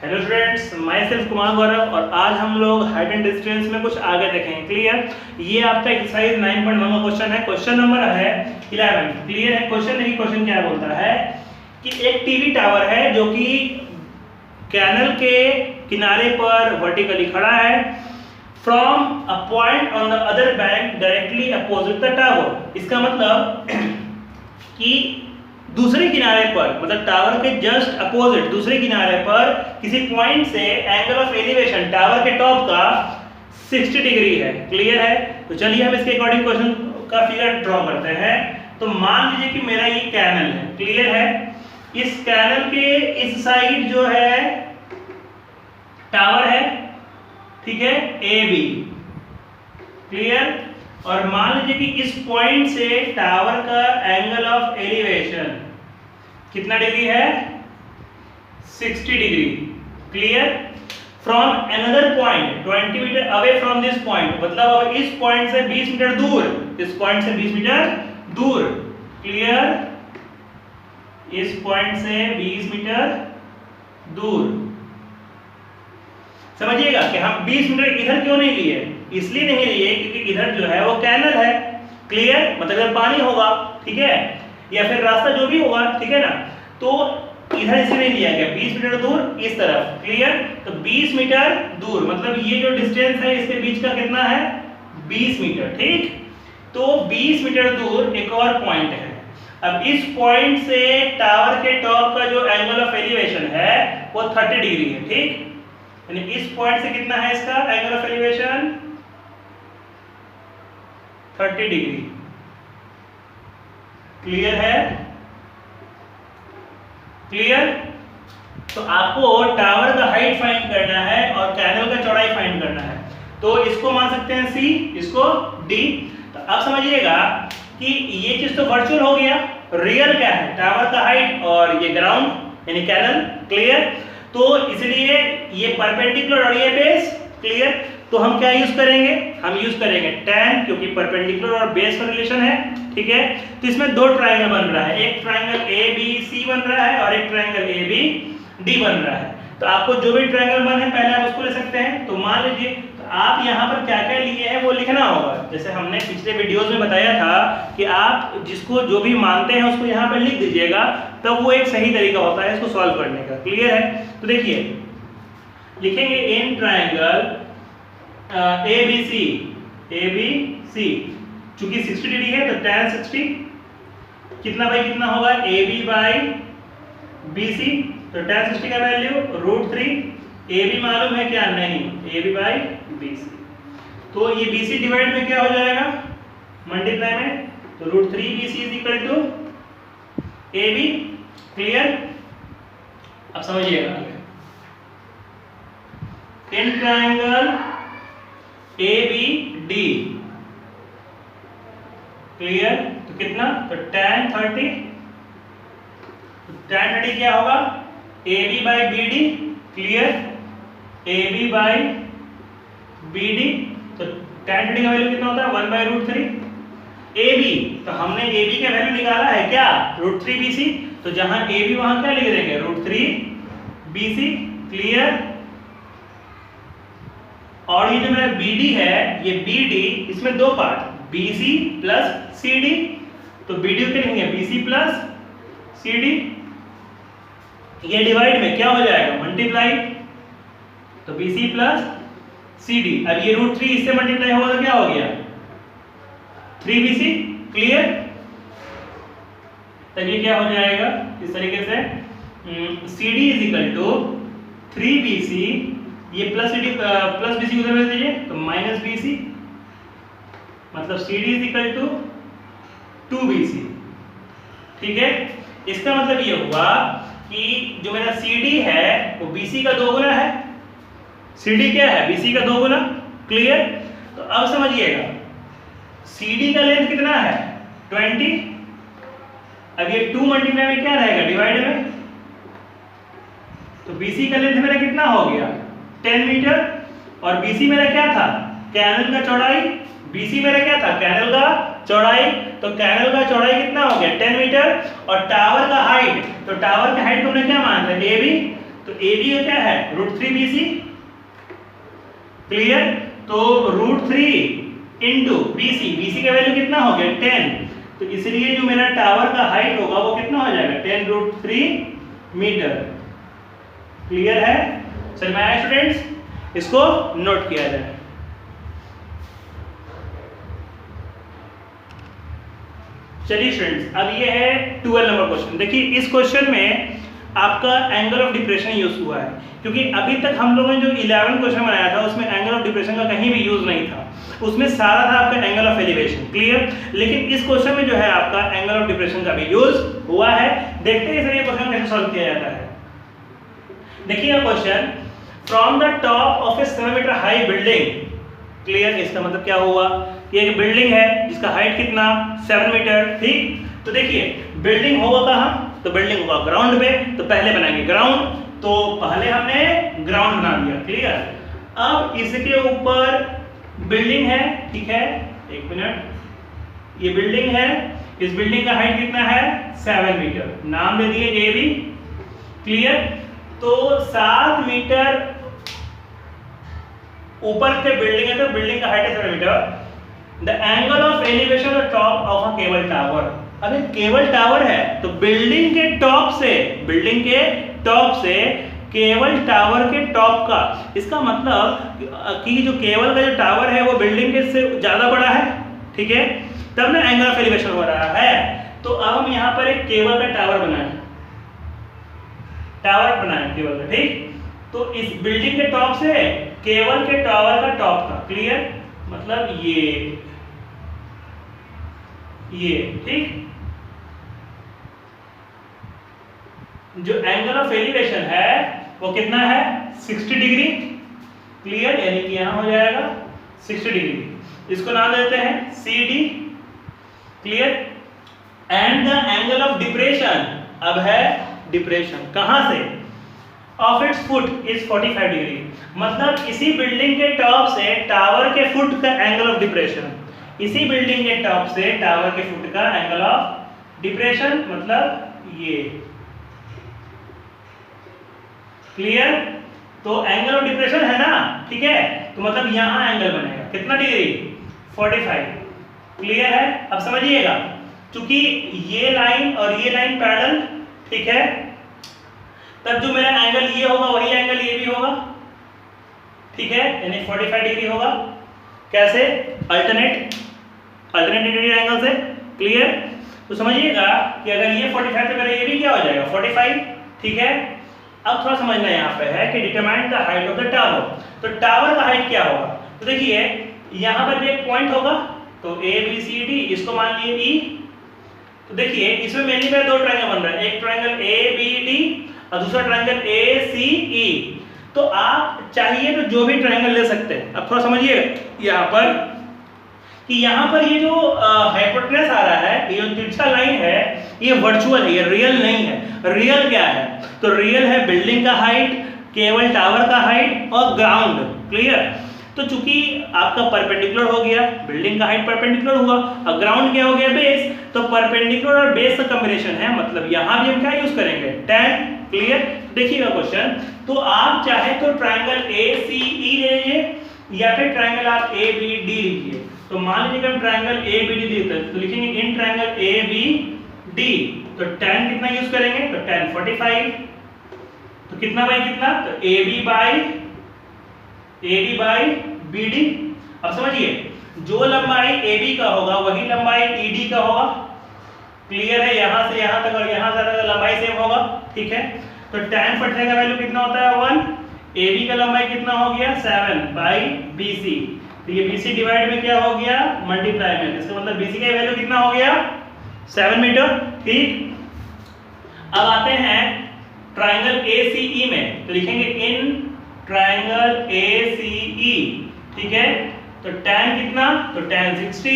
Hello students, myself Kumar Gaurav और आज हम लोग हाइट एंड डिस्टेंस में कुछ आगे देखेंगे। क्लियर? ये आपका एक्सरसाइज 9.1 का क्वेश्चन है। क्वेश्चन नंबर है 11। क्लियर है? क्वेश्चन नहीं, क्वेश्चन क्या बोलता है कि एक टीवी टावर है जो कि कैनल के किनारे पर वर्टिकली खड़ा है from a point on the other bank directly opposite the tower. इसका मतलब कि दूसरे किनारे पर, मतलब टावर के जस्ट अपोजिट दूसरे किनारे पर किसी पॉइंट से एंगल ऑफ एलिवेशन टावर के टॉप का 60 डिग्री है। क्लियर है? तो चलिए हम इसके अकॉर्डिंग क्वेश्चन का फिगर ड्रॉ करते हैं। तो मान लीजिए कि मेरा ये कैनल है। क्लियर है? इस कैनल के इस साइड जो है टावर है, ठीक है, ए बी। क्लियर? और मान लीजिए कि इस पॉइंट से टावर का एंगल ऑफ एलिवेशन कितना डिग्री है? 60 degree. Clear? From another point 20 metre away from this point, मतलब अब इस पॉइंट से 20 मीटर दूर, इस पॉइंट से 20 मीटर दूर। क्लियर? इस पॉइंट से 20 मीटर दूर। समझिएगा कि हम 20 मीटर इधर क्यों नहीं लिए? इसलिए नहीं लिए क्योंकि इधर जो है वो कैनल है। क्लियर? मतलब इधर पानी होगा, ठीक है, या फिर रास्ता जो भी होगा, ठीक है ना। तो इधर इसे नहीं लिया गया, 20 मीटर दूर इस तरफ। क्लियर? तो 20 मीटर दूर मतलब ये जो डिस्टेंस है इसके बीच का कितना है? 20 मीटर। ठीक? तो 20 मीटर दूर एक और पॉइंट है। अब इस पॉइंट से टावर के टॉप का जो एंगल ऑफ एलिवेशन है वो 30 डिग्री है। ठीक? यानी इस पॉइंट से कितना है इसका angle of elevation? 30 degree. Clear है? क्लियर? तो आपको टावर का हाइट फाइंड करना है और कैनल का चौड़ाई फाइंड करना है। तो इसको मान सकते हैं C, इसको D। तो अब समझिएगा कि ये चीज तो वर्चुअल हो गया, रियल क्या है? टावर का हाइट और ये ग्राउंड यानी कैनल। क्लियर? तो इसलिए ये परपेंडिकुलर और ये बेस। क्लियर? तो हम क्या यूज करेंगे? हम यूज करेंगे tan, क्योंकि परपेंडिकुलर और बेस का रिलेशन है। ठीक है? तो इसमें दो ट्रायंगल बन रहा है, एक ट्रायंगल ABC बन रहा है और एक ट्रायंगल ABD बन रहा है। तो आपको जो भी ट्रायंगल बने पहले आप उसको ले सकते हैं। तो मान लीजिए तो आप यहाँ पर क्या क्या लिए हैं वो लिखना होगा। जैसे हमने पिछले वीडियोस में बताया था कि आप जिसको जो भी मानते हैं उसको यहाँ पर लिख दीजिएगा, तब वो एक सही तरीका होता है इसको सॉल्व करने का। क्लियर है? तो देखिए लिखेंगे इन ट्रायंगल ABC, चूंकि 60 डिग्री है तो tan 60 कितना बाई कितना होगा? AB by BC। तो tan 60 का वैल्यू √3। AB मालूम है क्या? नहीं, AB बाई BC। तो ये BC डिवाइड में क्या हो जाएगा? मल्टीप्लाई में, तो √3BC is equal to AB। Clear? अब समझिएगा इन ट्रायंगल ABD। क्लियर? तो कितना? तो tan 30, तो tan 30 क्या होगा? AB by BD। Clear? AB by BD। तो tan 30 का वैल्यू कितना होता है? 1 बाई √3। AB, तो हमने AB का वैल्यू निकाला है क्या? √3BC। तो जहां AB वहां क्या लिख देंगे? √3BC। क्लियर? और ये जो मेरा BD है, ये BD, इसमें दो पार्ट, BC प्लस CD। तो BD को लिखेंगे BC प्लस CD। ये डिवाइड में क्या हो जाएगा? मल्टीप्लाई। तो BC प्लस CD। अब ये √3 इससे मल्टीप्लाई होगा तो क्या हो गया? 3BC। क्लियर? तब ये क्या हो जाएगा इस तरीके से? CD is equal to 3BC, ये प्लस CD प्लस BC उधर भेज दीजिए तो माइनस BC, मतलब CD is equal to 2BC। ठीक है? इसका मतलब ये हुआ कि जो मेरा CD है वो BC का 2 गुना है। CD क्या है? BC का 2 गुना। क्लियर? तो अब समझिएगा CD का लेंथ कितना है? 20। अब ये 2 मल्टीप्लाई में क्या रहेगा? डिवाइड में। तो BC का लेंथ मेरा कितना हो गया? 10 मीटर। और BC मेरा क्या था? कैनल का चौड़ाई। BC मेरा क्या था? कैनल का चौड़ाई। तो कैनल का चौड़ाई कितना हो गया? 10 मीटर। और टावर का हाइट, तो टावर का हाइट तुमने क्या माना था? AB। तो AB का क्या है √3BC, क्लियर। तो √3 इंटू BC का वैल्यू कितना हो गया 10, तो इसलिए जो मेरा टावर का हाइट होगा वो कितना हो जाएगा 10√3 मीटर। क्लियर है, समझ में आया स्टूडेंट्स, इसको नोट किया जाए। चलिए स्टूडेंट्स, अब ये है 12 नंबर क्वेश्चन। देखिए इस क्वेश्चन में आपका एंगल ऑफ डिप्रेशन यूज हुआ है, क्योंकि अभी तक हम लोगों ने जो 11 क्वेश्चन बनाया था उसमें एंगल ऑफ डिप्रेशन का कहीं भी यूज नहीं था, उसमें सारा था आपका एंगल ऑफ एलिवेशन, क्लियर। लेकिन इस क्वेश्चन में जो है आपका एंगल ऑफ डिप्रेशन का भी यूज हुआ है। देखते हैं ये क्वेश्चन कैसे सॉल्व किया जाता है। देखिए question, from the top of a 7 metre high building, clear. इसका मतलब क्या हुआ, ये एक बिल्डिंग है जिसका हाइट कितना 7 मीटर, ठीक। तो देखिए बिल्डिंग होगा कहाँ, तो बिल्डिंग होगा ग्राउंड पे, तो पहले बनाएंगे ग्राउंड, तो पहले हमने ग्राउंड बना दिया, क्लियर। अब इसके ऊपर बिल्डिंग है, ठीक है, एक मिनट, ये बिल्डिंग है, इस बिल्डिंग का हाइट कितना है 7 मीटर, नाम दे दिए AB, क्लियर। तो 7 मीटर ऊपर के बिल्डिंग है, तो बिल्डिंग का हाइट है 7 metre. The angle of elevation of top of a cable tower, अब एक केबल टावर है तो बिल्डिंग के टॉप से केबल टावर के टॉप का, इसका मतलब कि जो केबल का जो टावर है वो बिल्डिंग के से ज्यादा बड़ा है, ठीक है, तब ना एंगल ऑफ एलिवेशन हो रहा है। तो अब हम यहाँ पर एक केबल का टावर बनाए केबल का, ठीक। तो इस बिल्डिंग के टॉप से केबल के टावर का टॉप का, क्लियर, मतलब ये ठीक। जो एंगल ऑफ एलिवेशन है वो कितना है 60 डिग्री, क्लियर, यानी कि यहां हो जाएगा 60 डिग्री। इसको नाम देते हैं CD, clear. And the angle of depression, अब है डिप्रेशन कहां से, of its foot is 45 degree, मतलब इसी बिल्डिंग के टॉप से टावर के फुट का एंगल ऑफ डिप्रेशन, इसी बिल्डिंग के टॉप से टावर के फुट का एंगल ऑफ डिप्रेशन, मतलब ये, क्लियर। तो एंगल ऑफ डिप्रेशन है ना, ठीक है, तो मतलब यहां एंगल बनेगा कितना डिग्री 45, क्लियर है। अब समझिएगा, क्योंकि ये लाइन और ये लाइन पैरेलल, ठीक है, तब जो मेरा एंगल ये होगा वही एंगल ये भी होगा, ठीक है, यानी 45 डिग्री होगा। कैसे, अल्टरनेट डिग्री एंगल से, क्लियर। तो समझिएगा कि अगर ये 45 तो मेरा ये भी क्या हो जाएगा 45, ठीक है। अब थोड़ा समझना यहाँ पे है कि determine the height of the tower, तो टावर का हाइट क्या होगा, तो देखिए यहाँ पर भी एक पॉइंट होगा, तो ABCD, इसको मान लिए E। तो देखिए इसमें मेनली मेरा दो ट्रायंगल बन रहा है, एक ट्रायंगल ABD और दूसरा ट्रायंगल ACE। तो आप चाहिए तो जो भी ट्रायंगल ले सकते हैं। अब थोड़ा समझिए यहाँ पर कि यहाँ पर ये जो हाइपोटेनस आ रहा है, ये जो तिरछा लाइन है, ये वर्चुअल है, ये रियल नहीं है। रियल क्या है, तो रियल है बिल्डिंग का हाइट, केबल टावर का हाइट और ग्राउंड, क्लियर। तो चूंकि आपका परपेंडिकुलर हो गया, बिल्डिंग का हाइट परपेंडिकुलर हुआ और ग्राउंड क्या हो गया बेस, तो परपेंडिकुलर और बेस का कॉम्बिनेशन है, मतलब यहाँ भी हम क्या यूज करेंगे tan, क्लियर। देखिएगा क्वेश्चन, तो आप चाहे तो ट्रायंगल ACE ले लीजिए या फिर ट्रायंगल आप ABD लीजिए। तो मान लीजिए हम ट्रायंगल ABD देते हैं, तो लिखेंगे इन ट्रायंगल ABD, तो tan कितना यूज करेंगे, तो tan 45, तो कितना बाई कितना, तो AB बाई BD। अब समझिए जो लंबाई AB का होगा वही लंबाई ED का होगा, क्लियर है, यहां से यहां तक और यहां से लंबाई सेम होगा, ठीक है। तो tan 45 का वैल्यू कितना होता है 1, AB का लंबाई कितना हो गया 7 बाई BC, तो ये BC डिवाइड में क्या हो गया मल्टीप्लाई में, इसका मतलब BC का वैल्यू कितना हो गया 7 मीटर, ठीक। अब आते हैं ट्रायंगल ACE में, तो लिखेंगे इन ट्रायंगल ACE, ठीक है। तो tan कितना, तो tan 60,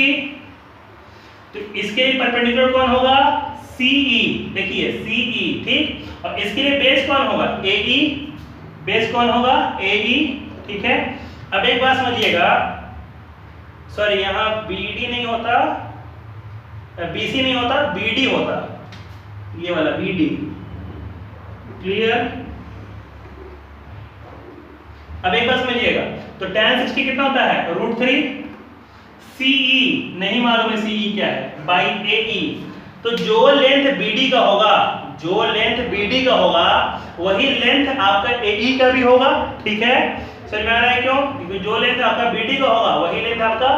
तो इसके लिए परपेंडिकुलर कौन होगा CE, देखिए CE, ठीक। और इसके लिए बेस कौन होगा AE, बेस कौन होगा AE, ठीक है। अब एक बात समझिएगा, सॉरी यहाँ BD नहीं होता, BC नहीं होता, BD होता, ये वाला BD, क्लियर। अब एक बात समझिएगा, तो tan 60 कितना होता है √3 CE, नहीं मालूम है CE क्या है, बाई AE। तो जो लेंथ BD का होगा, जो लेंथ BD का होगा वही लेंथ आपका AE का भी होगा, ठीक है, समझ में आ रहा है क्यों? क्योंकि जो लेंथ आपका BD का होगा वही लेंथ आपका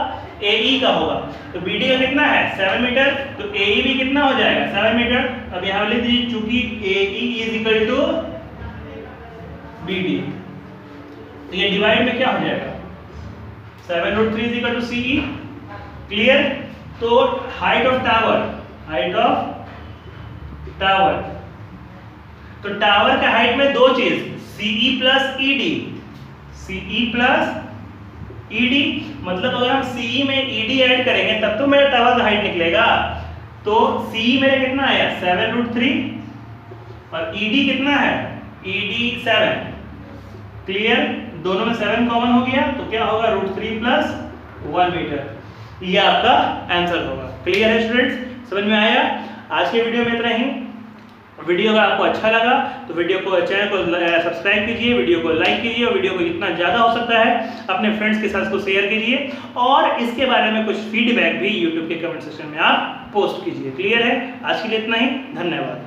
AE का होगा। तो BD का कितना है 7 मीटर, तो AE भी कितना हो जाएगा 7 मीटर। अब यहाँ लिख दीजिए चूंकि AE is equal to BD, तो ये डिवाइड में क्या हो जाएगा 7√3 is equal to CE, clear. तो height of tower, height of tower, तो टावर के हाइट में दो चीज CE plus ED, CE plus ED, मतलब अगर हम CE में ED ऐड करेंगे तब तो मेरा टावर का हाइट निकलेगा। तो CE मेरा कितना आया 7√3 और ED कितना है ED 7, क्लियर, दोनों में 7 कॉमन हो गया तो क्या होगा √3 प्लस 1 मीटर, ये आपका आंसर होगा। क्लियर है स्टूडेंट्स, समझ में आया? आज के वीडियो में इतना ही। वीडियो अगर आपको अच्छा लगा तो वीडियो को, चैनल को सब्सक्राइब कीजिए, वीडियो को लाइक कीजिए और वीडियो को जितना ज़्यादा हो सकता है अपने फ्रेंड्स के साथ इसको शेयर कीजिए और इसके बारे में कुछ फीडबैक भी यूट्यूब के कमेंट सेक्शन में आप पोस्ट कीजिए। क्लियर है? आज के लिए इतना ही, धन्यवाद।